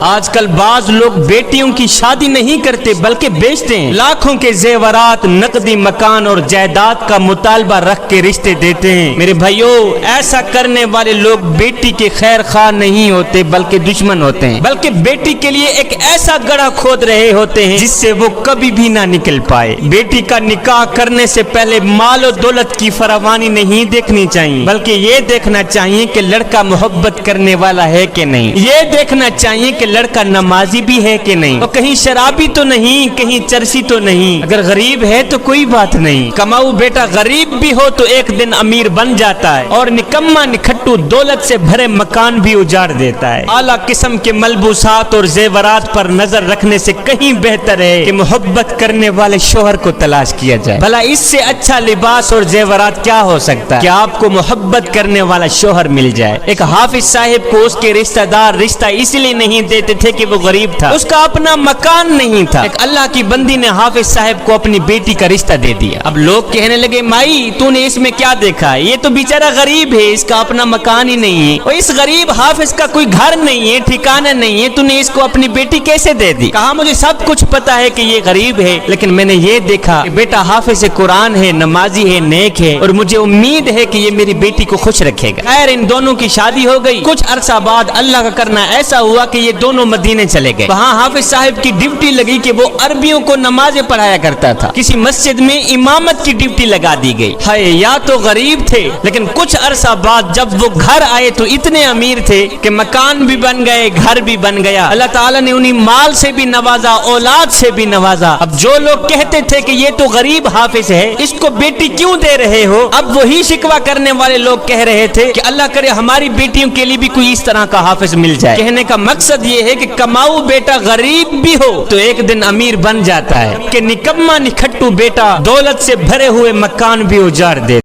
آج کل بعض لوگ بیٹیوں کی شادی نہیں کرتے بلکہ بیچتے ہیں، لاکھوں کے زیورات، نقدی مکان اور جائیداد کا مطالبہ رکھ کے رشتے دیتے ہیں۔ میرے بھائیو، ایسا کرنے والے لوگ بیٹی کے خیر خواہ نہیں ہوتے بلکہ دشمن ہوتے ہیں، بلکہ بیٹی کے لیے ایک ایسا گڑھا کھود رہے ہوتے ہیں جس سے وہ کبھی بھی نہ نکل پائے۔ بیٹی کا نکاح کرنے سے پہلے مال و دولت کی فراوانی نہیں دیکھنی چاہیے بلکہ یہ دیکھنا چاہیے کہ لڑکا محبت کرنے والا ہے کہ نہیں، یہ دیکھنا چاہیے کہ لڑکا نمازی بھی ہے کہ نہیں، اور کہیں شرابی تو نہیں، کہیں چرسی تو نہیں۔ اگر غریب ہے تو کوئی بات نہیں، کماؤ بیٹا غریب بھی ہو تو ایک دن امیر بن جاتا ہے، اور نکما نکھٹو دولت سے بھرے مکان بھی اجاڑ دیتا ہے۔ اعلیٰ قسم کے ملبوسات اور زیورات پر نظر رکھنے سے کہیں بہتر ہے کہ محبت کرنے والے شوہر کو تلاش کیا جائے۔ بھلا اس سے اچھا لباس اور زیورات کیا ہو سکتا ہے کہ آپ کو محبت کرنے والا شوہر مل جائے۔ ایک حافظ صاحب کو اس کے رشتہ دار رشتہ اس لیے نہیں دیتے تھے کہ وہ غریب تھا، اس کا اپنا مکان نہیں تھا۔ ایک اللہ کی بندی نے حافظ صاحب کو اپنی بیٹی کا رشتہ دے دیا۔ اب لوگ کہنے لگے، مائی تو نے اس میں کیا دیکھا، یہ تو بیچارہ غریب ہے، اس کا اپنا مکان ہی نہیں ہے، اور اس غریب حافظ کا کوئی گھر نہیں ہے، ٹھکانہ نہیں ہے، تو نے اس کو اپنی بیٹی کیسے دے دی؟ کہا مجھے سب کچھ پتا ہے کہ یہ غریب ہے، لیکن میں نے یہ دیکھا کہ بیٹا حافظ قرآن ہے، نمازی ہے، نیک ہے، اور مجھے امید ہے کہ یہ میری بیٹی کو خوش رکھے گا۔ خیر ان دونوں کی شادی ہو گئی۔ کچھ عرصہ بعد اللہ کا کرنا ایسا ہوا کہ یہ دونوں مدینے چلے گئے۔ وہاں حافظ صاحب کی ڈیوٹی لگی کہ وہ عربیوں کو نمازیں پڑھایا کرتا تھا۔ کسی مسجد میں امامت کی ڈیوٹی لگا دی گئی۔ ہائے، یا تو غریب تھے، لیکن کچھ عرصہ بعد جب وہ گھر آئے تو اتنے امیر تھے کہ مکان بھی بن گئے، گھر بھی بن گیا۔ اللہ تعالیٰ نے انہیں مال سے بھی نوازا، اولاد سے بھی نوازا۔ اب جو لوگ کہتے تھے کہ یہ تو غریب حافظ ہے، اس کو بیٹی کیوں دے رہے ہو، اب وہی شکوہ کرنے والے لوگ کہہ رہے تھے کہ اللہ کرے ہماری بیٹیوں کے لیے بھی کوئی اس طرح کا حافظ مل جائے۔ کہنے کا مقصد یہ ہے کہ کماؤ بیٹا غریب بھی ہو تو ایک دن امیر بن جاتا ہے، کہ نکما نکھٹو بیٹا دولت سے بھرے ہوئے مکان بھی اجاڑ دے۔